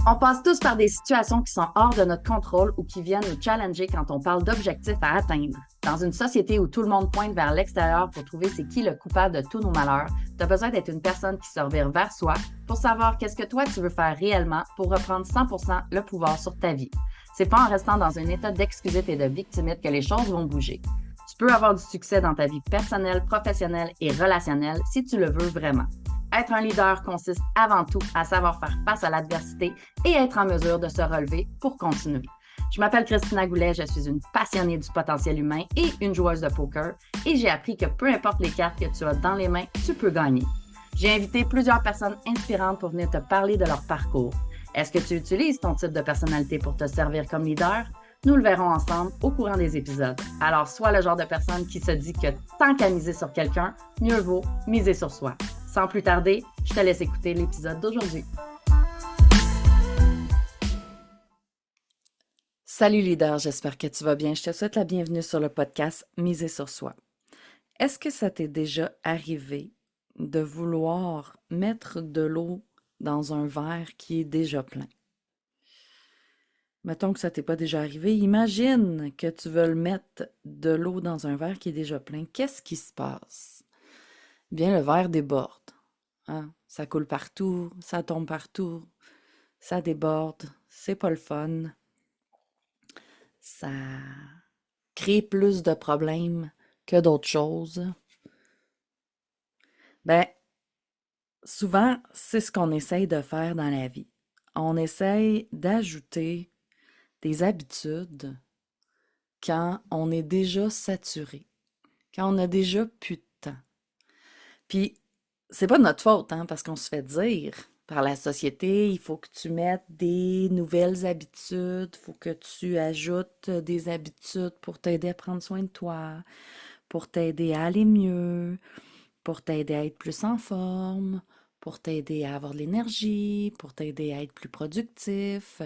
On passe tous par des situations qui sont hors de notre contrôle ou qui viennent nous challenger quand on parle d'objectifs à atteindre. Dans une société où tout le monde pointe vers l'extérieur pour trouver c'est qui le coupable de tous nos malheurs, tu as besoin d'être une personne qui se revire vers soi pour savoir qu'est-ce que toi tu veux faire réellement pour reprendre 100% le pouvoir sur ta vie. C'est pas en restant dans un état d'excusite et de victimite que les choses vont bouger. Tu peux avoir du succès dans ta vie personnelle, professionnelle et relationnelle si tu le veux vraiment. Être un leader consiste avant tout à savoir faire face à l'adversité et être en mesure de se relever pour continuer. Je m'appelle Christina Goulet, je suis une passionnée du potentiel humain et une joueuse de poker et j'ai appris que peu importe les cartes que tu as dans les mains, tu peux gagner. J'ai invité plusieurs personnes inspirantes pour venir te parler de leur parcours. Est-ce que tu utilises ton type de personnalité pour te servir comme leader? Nous le verrons ensemble au courant des épisodes. Alors, sois le genre de personne qui se dit que tant qu'à miser sur quelqu'un, mieux vaut miser sur soi. Sans plus tarder, je te laisse écouter l'épisode d'aujourd'hui. Salut leader, j'espère que tu vas bien. Je te souhaite la bienvenue sur le podcast Miser sur soi. Est-ce que ça t'est déjà arrivé de vouloir mettre de l'eau dans un verre qui est déjà plein? Mettons que ça t'est pas déjà arrivé. Imagine que tu veux mettre de l'eau dans un verre qui est déjà plein. Qu'est-ce qui se passe? Bien, le verre déborde. Hein? Ça coule partout, ça tombe partout, ça déborde. C'est pas le fun. Ça crée plus de problèmes que d'autres choses. Ben, souvent, c'est ce qu'on essaye de faire dans la vie. On essaye d'ajouter des habitudes quand on est déjà saturé, quand on a déjà plus de temps. Puis, c'est pas de notre faute, hein, parce qu'on se fait dire par la société, il faut que tu mettes des nouvelles habitudes, il faut que tu ajoutes des habitudes pour t'aider à prendre soin de toi, pour t'aider à aller mieux, pour t'aider à être plus en forme, pour t'aider à avoir de l'énergie, pour t'aider à être plus productif.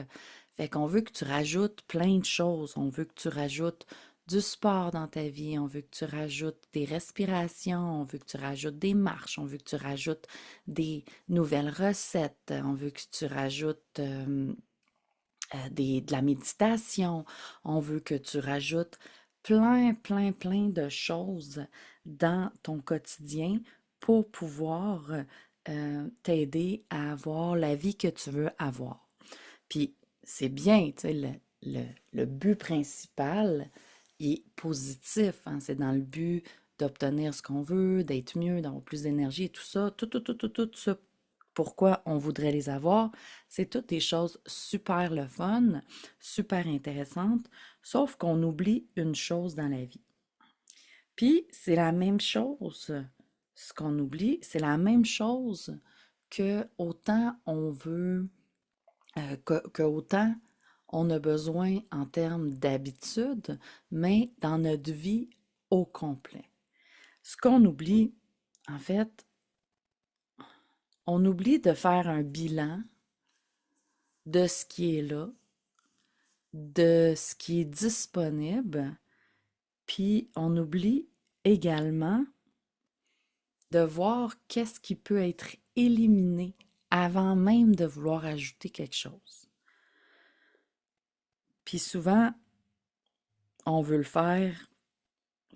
Fait qu'on veut que tu rajoutes plein de choses. On veut que tu rajoutes du sport dans ta vie, on veut que tu rajoutes des respirations, on veut que tu rajoutes des marches, on veut que tu rajoutes des nouvelles recettes, on veut que tu rajoutes de la méditation, on veut que tu rajoutes plein de choses dans ton quotidien pour pouvoir t'aider à avoir la vie que tu veux avoir. Puis c'est bien, tu sais, le but principal est positif, hein, c'est dans le but d'obtenir ce qu'on veut, d'être mieux, d'avoir plus d'énergie et tout ça, tout ça. Pourquoi on voudrait les avoir, c'est toutes des choses super le fun, super intéressantes, sauf qu'on oublie une chose dans la vie. Puis c'est la même chose, ce qu'on oublie, c'est la même chose que autant on veut que autant on a besoin en termes d'habitude, mais dans notre vie au complet. Ce qu'on oublie, en fait, on oublie de faire un bilan de ce qui est là, de ce qui est disponible, puis on oublie également de voir qu'est-ce qui peut être éliminé avant même de vouloir ajouter quelque chose. Puis souvent, on veut le faire.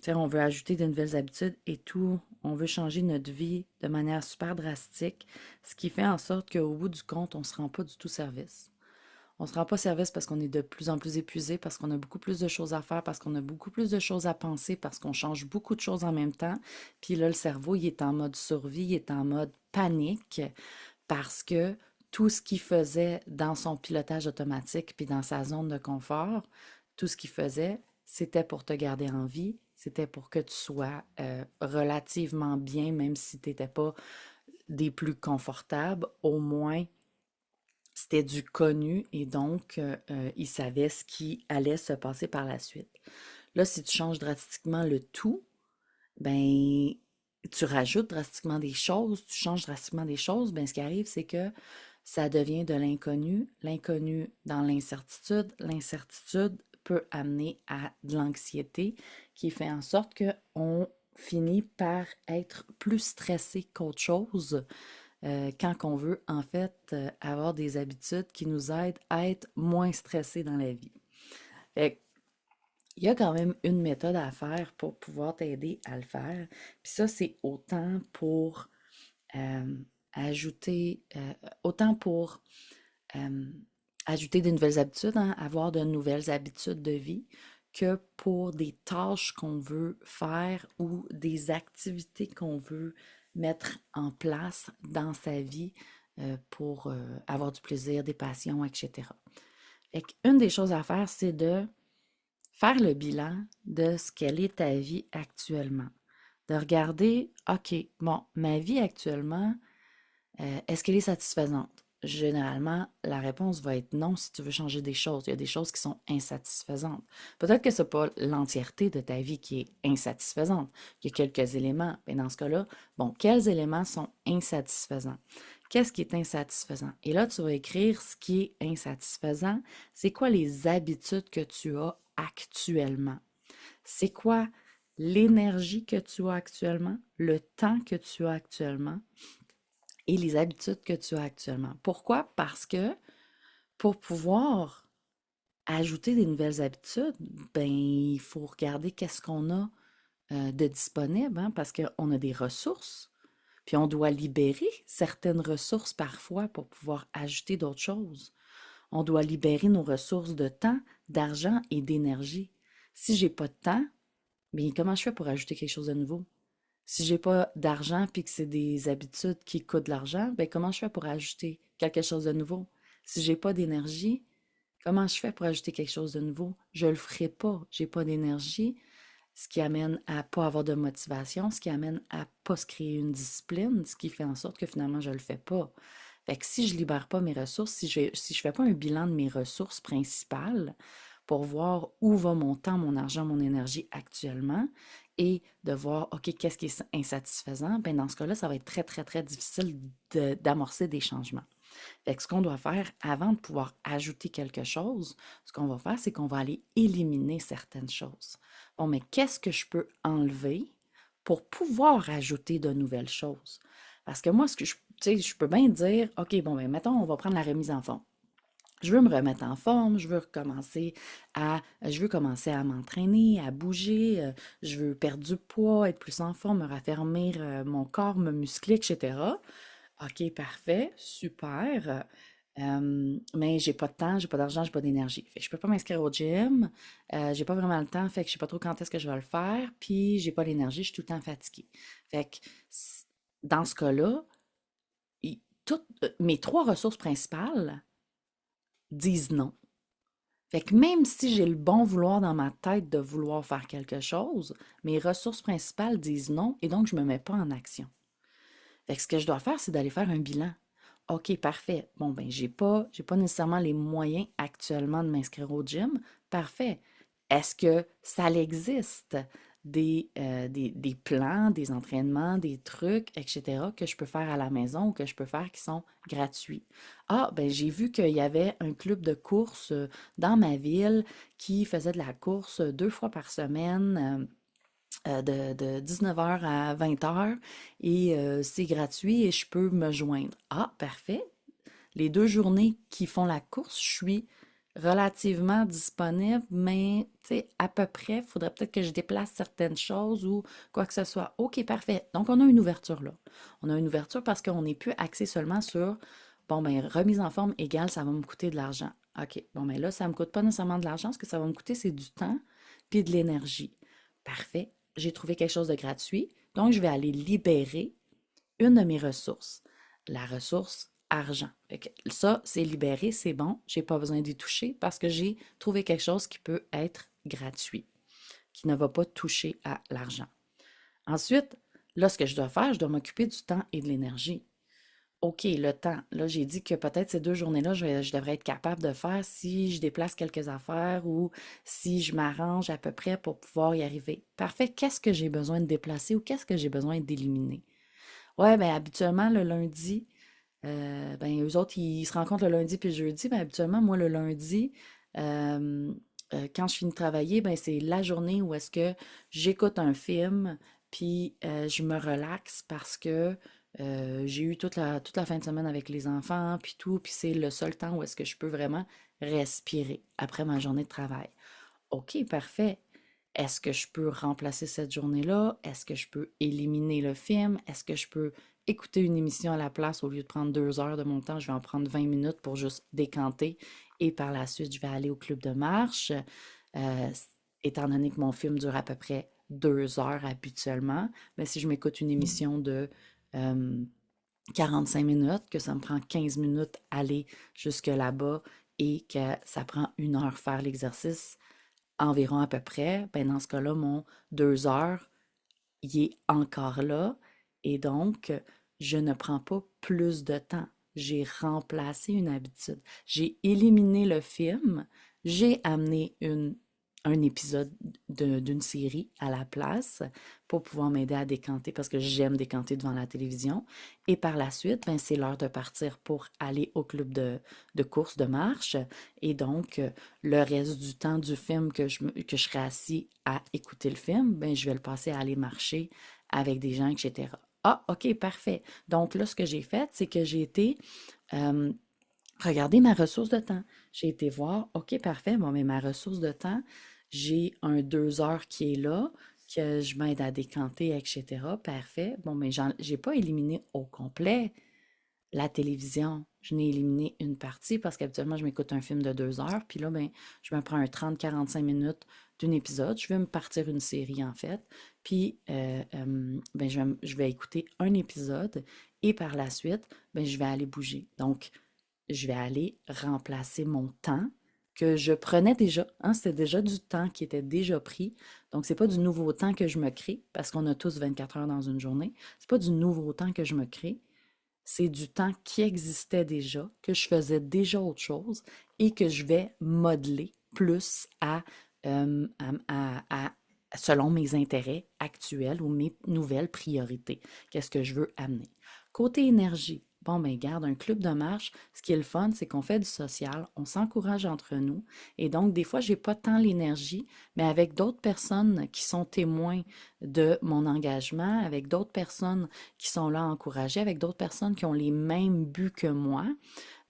T'sais, on veut ajouter de nouvelles habitudes et tout. On veut changer notre vie de manière super drastique, ce qui fait en sorte qu'au bout du compte, on ne se rend pas du tout service. On ne se rend pas service parce qu'on est de plus en plus épuisé, parce qu'on a beaucoup plus de choses à faire, parce qu'on a beaucoup plus de choses à penser, parce qu'on change beaucoup de choses en même temps. Puis là, le cerveau, il est en mode survie, il est en mode panique, parce que tout ce qu'il faisait dans son pilotage automatique puis dans sa zone de confort, tout ce qu'il faisait, c'était pour te garder en vie, c'était pour que tu sois relativement bien, même si tu n'étais pas des plus confortables, au moins c'était du connu et donc il savait ce qui allait se passer par la suite. Là, si tu changes drastiquement le tout, ben tu rajoutes drastiquement des choses, tu changes drastiquement des choses, ben ce qui arrive, c'est que ça devient de l'inconnu, l'inconnu dans l'incertitude, l'incertitude peut amener à de l'anxiété qui fait en sorte qu'on finit par être plus stressé qu'autre chose quand on veut, en fait, avoir des habitudes qui nous aident à être moins stressés dans la vie. Fait que, il y a quand même une méthode à faire pour pouvoir t'aider à le faire. Puis ça, c'est pour euh, autant pour euh, ajouter des nouvelles habitudes, hein, avoir de nouvelles habitudes de vie, que pour des tâches qu'on veut faire ou des activités qu'on veut mettre en place dans sa vie pour avoir du plaisir, des passions, etc. Fait une des choses à faire, c'est de faire le bilan de ce qu'elle est ta vie actuellement. De regarder, OK, bon, ma vie actuellement, est-ce qu'elle est satisfaisante? Généralement, la réponse va être non si tu veux changer des choses. Il y a des choses qui sont insatisfaisantes. Peut-être que ce n'est pas l'entièreté de ta vie qui est insatisfaisante. Il y a quelques éléments. Mais dans ce cas-là, bon, quels éléments sont insatisfaisants? Qu'est-ce qui est insatisfaisant? Et là, tu vas écrire ce qui est insatisfaisant. C'est quoi les habitudes que tu as actuellement? C'est quoi l'énergie que tu as actuellement? Le temps que tu as actuellement? Et les habitudes que tu as actuellement. Pourquoi? Parce que pour pouvoir ajouter des nouvelles habitudes, ben, il faut regarder qu'est-ce qu'on a de disponible, hein, parce qu'on a des ressources, puis on doit libérer certaines ressources parfois pour pouvoir ajouter d'autres choses. On doit libérer nos ressources de temps, d'argent et d'énergie. Si j'ai pas de temps, mais comment je fais pour ajouter quelque chose de nouveau? Si j'ai pas d'argent puis que c'est des habitudes qui coûtent de l'argent, ben comment je fais pour ajouter quelque chose de nouveau? Si j'ai pas d'énergie, comment je fais pour ajouter quelque chose de nouveau? Je le ferai pas. J'ai pas d'énergie, ce qui amène à pas avoir de motivation, ce qui amène à pas se créer une discipline, ce qui fait en sorte que finalement je le fais pas. Fait que si je libère pas mes ressources, si je fais pas un bilan de mes ressources principales pour voir où va mon temps, mon argent, mon énergie actuellement et de voir, OK, qu'est-ce qui est insatisfaisant, ben dans ce cas-là, ça va être très, très, très difficile d'amorcer des changements. Fait que ce qu'on doit faire avant de pouvoir ajouter quelque chose, ce qu'on va faire, c'est qu'on va aller éliminer certaines choses. Bon, mais qu'est-ce que je peux enlever pour pouvoir ajouter de nouvelles choses? Parce que moi, tu sais, je peux bien dire, OK, bon, ben, mettons, on va prendre la remise en forme. Je veux me remettre en forme, je veux commencer à m'entraîner, à bouger, je veux perdre du poids, être plus en forme, me raffermir mon corps, me muscler, etc. OK, parfait, super. Mais j'ai pas de temps, j'ai pas d'argent, j'ai pas d'énergie. Fait que je peux pas m'inscrire au gym, j'ai pas vraiment le temps, fait que je sais pas trop quand est-ce que je vais le faire, puis j'ai pas l'énergie, je suis tout le temps fatiguée. Fait que dans ce cas-là, toutes mes trois ressources principales disent non. Fait que même si j'ai le bon vouloir dans ma tête de vouloir faire quelque chose, mes ressources principales disent non et donc je me mets pas en action. Fait que ce que je dois faire, c'est d'aller faire un bilan. OK, parfait. Bon, ben, j'ai pas nécessairement les moyens actuellement de m'inscrire au gym. Parfait. Est-ce que ça existe des plans, des entraînements, des trucs, etc., que je peux faire à la maison ou que je peux faire qui sont gratuits? Ah, ben, j'ai vu qu'il y avait un club de course dans ma ville qui faisait de la course 2 fois par semaine. De 19 heures à 20 heures et c'est gratuit et je peux me joindre. Ah, parfait. Les 2 journées qui font la course, je suis relativement disponible, mais tu sais, à peu près, il faudrait peut-être que je déplace certaines choses ou quoi que ce soit. OK, parfait. Donc, on a une ouverture là. On a une ouverture parce qu'on n'est plus axé seulement sur, bon, ben, remise en forme égale, ça va me coûter de l'argent. OK, bon, ben là, ça ne me coûte pas nécessairement de l'argent. Ce que ça va me coûter, c'est du temps puis de l'énergie. Parfait. J'ai trouvé quelque chose de gratuit. Donc, je vais aller libérer une de mes ressources, la ressource argent. Fait que ça, c'est libéré, c'est bon, j'ai pas besoin d'y toucher parce que j'ai trouvé quelque chose qui peut être gratuit, qui ne va pas toucher à l'argent. Ensuite, là, ce que je dois faire, je dois m'occuper du temps et de l'énergie. OK, le temps. Là, j'ai dit que peut-être ces 2 journées-là, je devrais être capable de faire si je déplace quelques affaires ou si je m'arrange à peu près pour pouvoir y arriver. Parfait. Qu'est-ce que j'ai besoin de déplacer ou qu'est-ce que j'ai besoin d'éliminer? Ouais, ben habituellement, le lundi, ben eux autres, ils se rencontrent le lundi puis le jeudi. Ben habituellement, moi, le lundi, euh, quand je finis de travailler, ben c'est la journée où est-ce que j'écoute un film puis je me relaxe parce que J'ai eu toute la fin de semaine avec les enfants, puis tout, puis c'est le seul temps où est-ce que je peux vraiment respirer après ma journée de travail. OK, parfait. Est-ce que je peux remplacer cette journée-là? Est-ce que je peux éliminer le film? Est-ce que je peux écouter une émission à la place au lieu de prendre 2 heures de mon temps, je vais en prendre 20 minutes pour juste décanter et par la suite, je vais aller au club de marche. Étant donné que mon film dure à peu près 2 heures habituellement, mais si je m'écoute une émission de euh, 45 minutes, que ça me prend 15 minutes aller jusque là-bas et que ça prend 1 heure faire l'exercice, environ à peu près, ben dans ce cas-là, mon 2 heures, il est encore là et donc je ne prends pas plus de temps. J'ai remplacé une habitude. J'ai éliminé le film, j'ai amené un épisode d'une série à la place pour pouvoir m'aider à décanter parce que j'aime décanter devant la télévision. Et par la suite, ben, c'est l'heure de partir pour aller au club de course, de marche. Et donc, le reste du temps du film que je serai assis à écouter le film, ben, je vais le passer à aller marcher avec des gens, etc. Ah, OK, parfait. Donc là, ce que j'ai fait, c'est que j'ai été euh, regarder ma ressource de temps. J'ai été voir, OK, parfait, bon, mais ma ressource de temps, j'ai un 2 heures qui est là, que je m'aide à décanter, etc. Parfait. Bon, mais j'ai pas éliminé au complet la télévision. Je n'ai éliminé une partie parce qu'habituellement, je m'écoute un film de 2 heures, puis là, ben, je me prends un 30-45 minutes d'un épisode. Je vais me partir une série, en fait, puis ben, je vais écouter un épisode et par la suite, ben, je vais aller bouger. Donc, je vais aller remplacer mon temps que je prenais déjà, hein, c'était déjà du temps qui était déjà pris. Donc, c'est pas du nouveau temps que je me crée, parce qu'on a tous 24 heures dans une journée. C'est pas du nouveau temps que je me crée, c'est du temps qui existait déjà, que je faisais déjà autre chose et que je vais modeler plus selon mes intérêts actuels ou mes nouvelles priorités. Qu'est-ce que je veux amener? Côté énergie, bon, ben, garde un club de marche. Ce qui est le fun, c'est qu'on fait du social, on s'encourage entre nous. Et donc, des fois, j'ai pas tant l'énergie, mais avec d'autres personnes qui sont témoins de mon engagement, avec d'autres personnes qui sont là à encourager, avec d'autres personnes qui ont les mêmes buts que moi,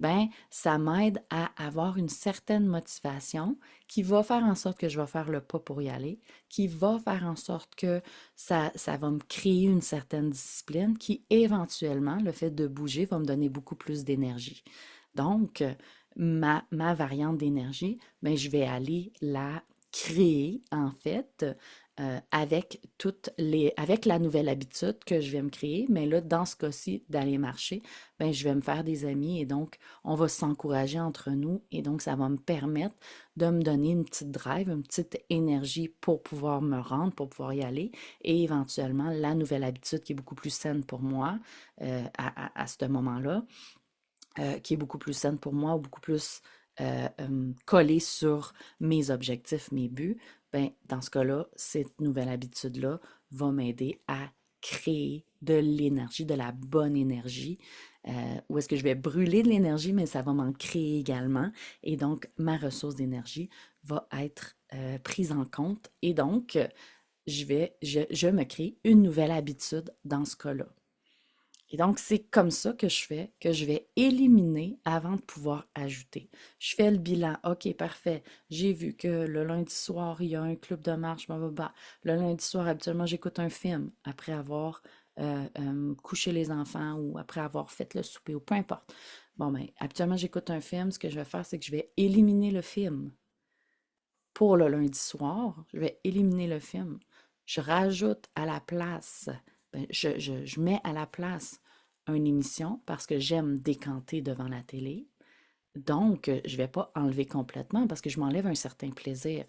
ben ça m'aide à avoir une certaine motivation qui va faire en sorte que je vais faire le pas pour y aller, qui va faire en sorte que ça va me créer une certaine discipline qui, éventuellement, le fait de bouger va me donner beaucoup plus d'énergie. Donc, ma variante d'énergie, ben, je vais aller la créer, en fait, avec la nouvelle habitude que je vais me créer, mais là, dans ce cas-ci, d'aller marcher, ben, je vais me faire des amis et donc, on va s'encourager entre nous et donc, ça va me permettre de me donner une petite drive, une petite énergie pour pouvoir me rendre, pour pouvoir y aller et éventuellement, la nouvelle habitude qui est beaucoup plus saine pour moi à ce moment-là, qui est beaucoup plus saine pour moi ou beaucoup plus collée sur mes objectifs, mes buts, ben, dans ce cas-là, cette nouvelle habitude-là va m'aider à créer de l'énergie, de la bonne énergie, où est-ce que je vais brûler de l'énergie, mais ça va m'en créer également. Et donc, ma ressource d'énergie va être prise en compte. Et donc, je me crée une nouvelle habitude dans ce cas-là. Et donc, c'est comme ça que je fais, que je vais éliminer avant de pouvoir ajouter. Je fais le bilan. OK, parfait. J'ai vu que le lundi soir, il y a un club de marche, blablabla. Le lundi soir, habituellement, j'écoute un film après avoir couché les enfants ou après avoir fait le souper ou peu importe. Bon, ben, habituellement, j'écoute un film. Ce que je vais faire, c'est que je vais éliminer le film. Pour le lundi soir, je vais éliminer le film. Je rajoute à la place, ben, je mets à la place une émission parce que j'aime décanter devant la télé. Donc, je ne vais pas enlever complètement parce que je m'enlève un certain plaisir.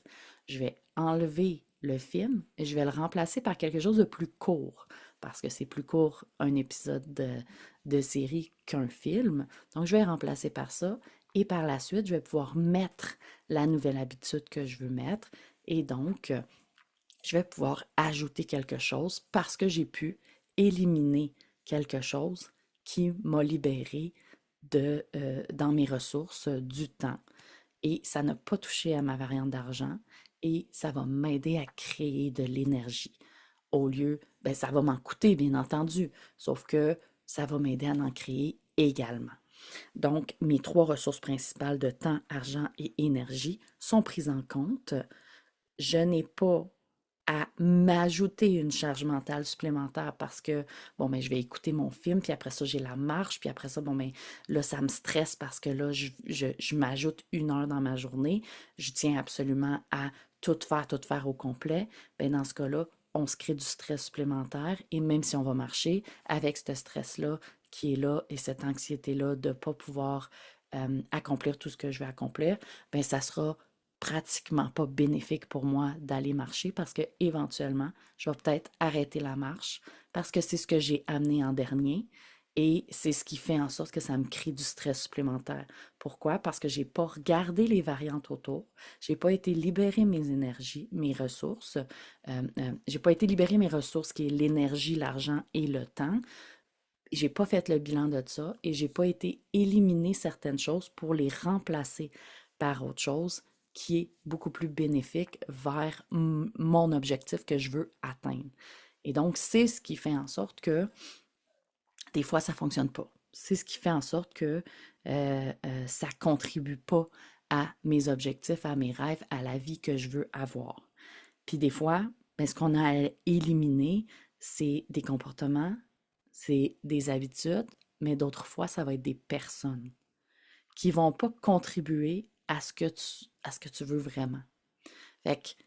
Je vais enlever le film et je vais le remplacer par quelque chose de plus court parce que c'est plus court un épisode de série qu'un film. Donc, je vais remplacer par ça et par la suite, je vais pouvoir mettre la nouvelle habitude que je veux mettre et donc, je vais pouvoir ajouter quelque chose parce que j'ai pu éliminer quelque chose qui m'a libéré dans mes ressources du temps. Et ça n'a pas touché à ma variante d'argent et ça va m'aider à créer de l'énergie. Au lieu, ben, ça va m'en coûter, bien entendu, sauf que ça va m'aider à en créer également. Donc, mes trois ressources principales de temps, argent et énergie sont prises en compte. Je n'ai pas à m'ajouter une charge mentale supplémentaire parce que, bon, ben, je vais écouter mon film, puis après ça, j'ai la marche, puis après ça, bon, ben, là, ça me stresse parce que là, je m'ajoute 1 heure dans ma journée. Je tiens absolument à tout faire au complet. Ben, dans ce cas-là, on se crée du stress supplémentaire et même si on va marcher avec ce stress-là qui est là et cette anxiété-là de ne pas pouvoir accomplir tout ce que je vais accomplir, ben, ça sera pratiquement pas bénéfique pour moi d'aller marcher parce que éventuellement, je vais peut-être arrêter la marche parce que c'est ce que j'ai amené en dernier et c'est ce qui fait en sorte que ça me crée du stress supplémentaire. Pourquoi? Parce que j'ai pas regardé les variantes autour, j'ai pas été libérer mes énergies, mes ressources, j'ai pas été libérer mes ressources qui est l'énergie, l'argent et le temps. J'ai pas fait le bilan de ça et j'ai pas été éliminer certaines choses pour les remplacer par autre chose qui est beaucoup plus bénéfique vers mon objectif que je veux atteindre. Et donc, c'est ce qui fait en sorte que des fois, ça fonctionne pas. C'est ce qui fait en sorte que ça contribue pas à mes objectifs, à mes rêves, à la vie que je veux avoir. Puis des fois, ben, ce qu'on a à éliminer, c'est des comportements, c'est des habitudes, mais d'autres fois, ça va être des personnes qui vont pas contribuer à ce que tu veux vraiment. Fait que,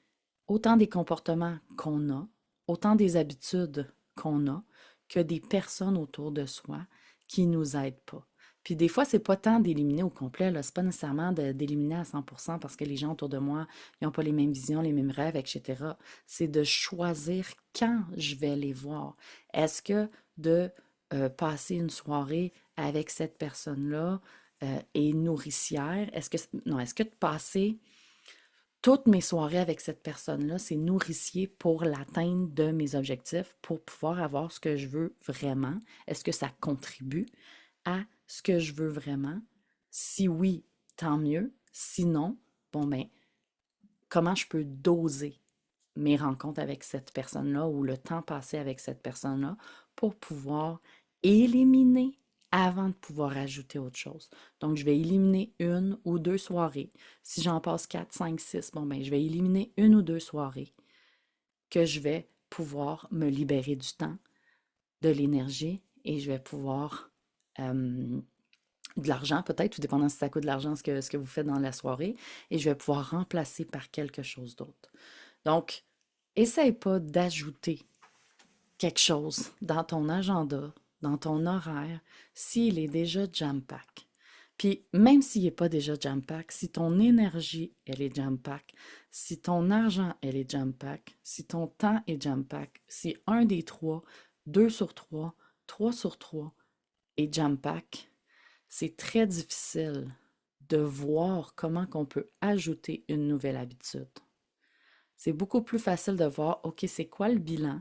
autant des comportements qu'on a, autant des habitudes qu'on a, que des personnes autour de soi qui nous aident pas. Puis des fois, c'est pas tant d'éliminer au complet, là. C'est pas nécessairement d'éliminer à 100% parce que les gens autour de moi, ils n'ont pas les mêmes visions, les mêmes rêves, etc. C'est de choisir quand je vais les voir. Est-ce que de passer une soirée avec cette personne-là est nourricière? Non, est-ce que de passer toutes mes soirées avec cette personne-là, c'est nourricier pour l'atteinte de mes objectifs, pour pouvoir avoir ce que je veux vraiment? Est-ce que ça contribue à ce que je veux vraiment? Si oui, tant mieux. Sinon, bon ben, comment je peux doser mes rencontres avec cette personne-là ou le temps passé avec cette personne-là pour pouvoir éliminer avant de pouvoir ajouter autre chose. Donc, je vais éliminer 1 ou 2 soirées. Si j'en passe 4, 5, 6, bon, ben, je vais éliminer 1 ou 2 soirées que je vais pouvoir me libérer du temps, de l'énergie et je vais pouvoir de l'argent peut-être, tout dépendant si ça coûte de l'argent ce que vous faites dans la soirée, et je vais pouvoir remplacer par quelque chose d'autre. Donc, essaye pas d'ajouter quelque chose dans ton agenda, dans ton horaire, s'il est déjà jam-pack. Puis, même s'il n'est pas déjà jam-pack, si ton énergie, elle est jam-pack, si ton argent, elle est jam-pack, si ton temps est jam-pack, si un des trois, 2 sur 3, 3 sur 3 est jam-pack, c'est très difficile de voir comment qu'on peut ajouter une nouvelle habitude. C'est beaucoup plus facile de voir, OK, c'est quoi le bilan?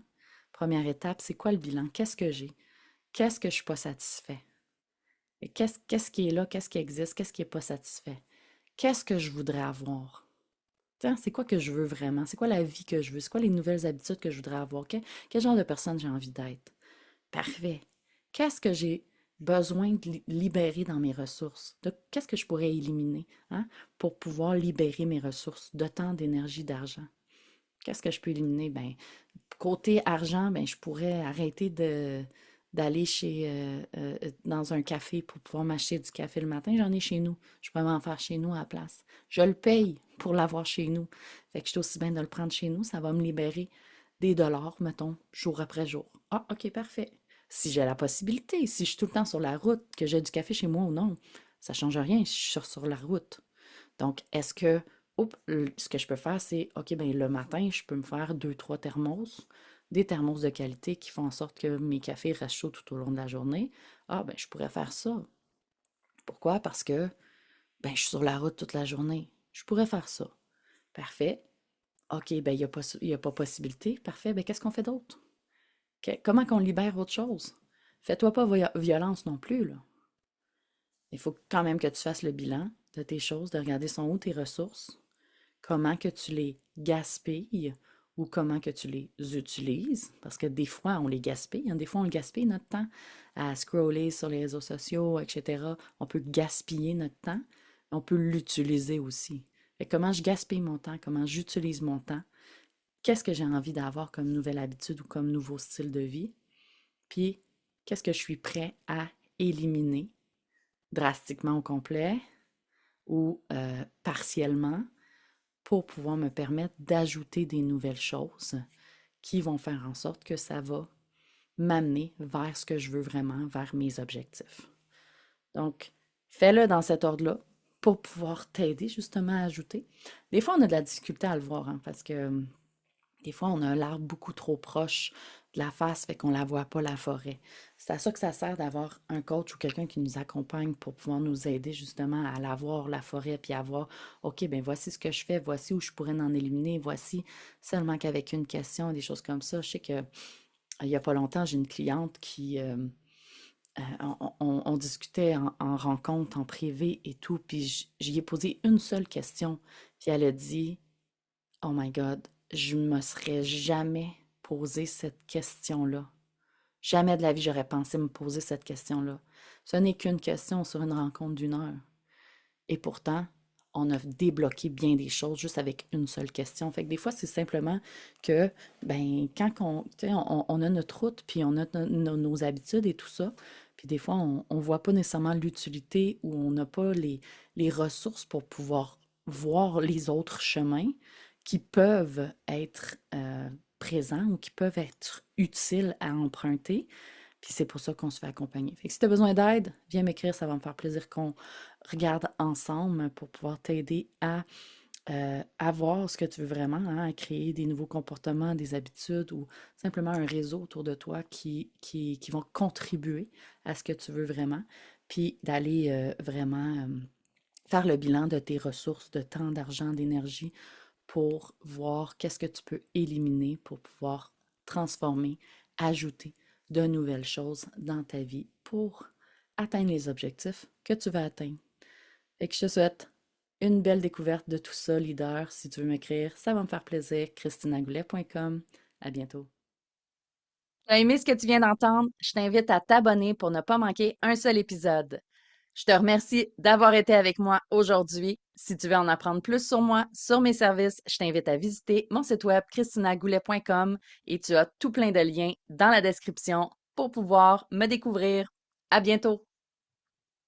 Première étape, c'est quoi le bilan? Qu'est-ce que j'ai? Qu'est-ce que je ne suis pas satisfait? Et qu'est-ce qui est là? Qu'est-ce qui existe? Qu'est-ce qui n'est pas satisfait? Qu'est-ce que je voudrais avoir? Tiens, c'est quoi que je veux vraiment? C'est quoi la vie que je veux? C'est quoi les nouvelles habitudes que je voudrais avoir? Quel genre de personne j'ai envie d'être? Parfait. Qu'est-ce que j'ai besoin de libérer dans mes ressources? Qu'est-ce que je pourrais éliminer hein, pour pouvoir libérer mes ressources de temps, d'énergie, d'argent? Qu'est-ce que je peux éliminer? Ben, côté argent, ben, je pourrais arrêter d'aller dans un café pour pouvoir m'acheter du café le matin. J'en ai chez nous. Je pourrais m'en faire chez nous à la place. Je le paye pour l'avoir chez nous. Fait que je suis aussi bien de le prendre chez nous. Ça va me libérer des dollars, mettons, jour après jour. Ah, OK, parfait. Si j'ai la possibilité, si je suis tout le temps sur la route, que j'ai du café chez moi ou non, ça ne change rien si je suis sur la route. Donc, est-ce que, ce que je peux faire, c'est, OK, ben le matin, je peux me faire 2, 3 thermos, des thermos de qualité qui font en sorte que mes cafés restent chauds tout au long de la journée. Ah, ben je pourrais faire ça. Pourquoi? Parce que, ben je suis sur la route toute la journée. Je pourrais faire ça. Parfait. OK, ben il y a pas possibilité. Parfait. Ben qu'est-ce qu'on fait d'autre? Comment qu'on libère autre chose? Fais-toi pas violence non plus, là. Il faut quand même que tu fasses le bilan de tes choses, de regarder sont où tes ressources, comment que tu les gaspilles ou comment que tu les utilises, parce que des fois, on les gaspille, hein, des fois, on gaspille notre temps à scroller sur les réseaux sociaux, etc. On peut gaspiller notre temps, on peut l'utiliser aussi. Fait que comment je gaspille mon temps, comment j'utilise mon temps, qu'est-ce que j'ai envie d'avoir comme nouvelle habitude ou comme nouveau style de vie, puis qu'est-ce que je suis prêt à éliminer drastiquement au complet ou partiellement pour pouvoir me permettre d'ajouter des nouvelles choses qui vont faire en sorte que ça va m'amener vers ce que je veux vraiment, vers mes objectifs. Donc, fais-le dans cet ordre-là pour pouvoir t'aider justement à ajouter. Des fois, on a de la difficulté à le voir, hein, parce que des fois, on a l'arbre beaucoup trop proche de la face, fait qu'on ne la voit pas, la forêt. C'est à ça que ça sert d'avoir un coach ou quelqu'un qui nous accompagne pour pouvoir nous aider justement à la voir, la forêt, puis à voir, OK, ben voici ce que je fais, voici où je pourrais en éliminer, voici seulement qu'avec une question, des choses comme ça. Je sais que il n'y a pas longtemps, j'ai une cliente qui, on discutait en rencontre, en privé et tout, puis j'y ai posé une seule question, puis elle a dit, oh my God, je me serais jamais posé cette question-là. Jamais de la vie, j'aurais pensé me poser cette question-là. Ce n'est qu'une question sur une rencontre d'une heure. Et pourtant, on a débloqué bien des choses juste avec une seule question. Fait que des fois, c'est simplement que, ben, quand on a notre route, puis on a nos habitudes et tout ça, puis des fois, on ne voit pas nécessairement l'utilité ou on n'a pas les ressources pour pouvoir voir les autres chemins qui peuvent être présents ou qui peuvent être utiles à emprunter. Puis c'est pour ça qu'on se fait accompagner. Fait que si tu as besoin d'aide, viens m'écrire, ça va me faire plaisir qu'on regarde ensemble pour pouvoir t'aider à voir ce que tu veux vraiment, hein, à créer des nouveaux comportements, des habitudes ou simplement un réseau autour de toi qui vont contribuer à ce que tu veux vraiment, puis d'aller vraiment faire le bilan de tes ressources, de temps, d'argent, d'énergie pour voir qu'est-ce que tu peux éliminer pour pouvoir transformer, ajouter de nouvelles choses dans ta vie pour atteindre les objectifs que tu vas atteindre. Et que je te souhaite une belle découverte de tout ça, leader. Si tu veux m'écrire, ça va me faire plaisir. christinagoulet.com. À bientôt. T'as aimé ce que tu viens d'entendre? Je t'invite à t'abonner pour ne pas manquer un seul épisode. Je te remercie d'avoir été avec moi aujourd'hui. Si tu veux en apprendre plus sur moi, sur mes services, je t'invite à visiter mon site web christinagoulet.com et tu as tout plein de liens dans la description pour pouvoir me découvrir. À bientôt!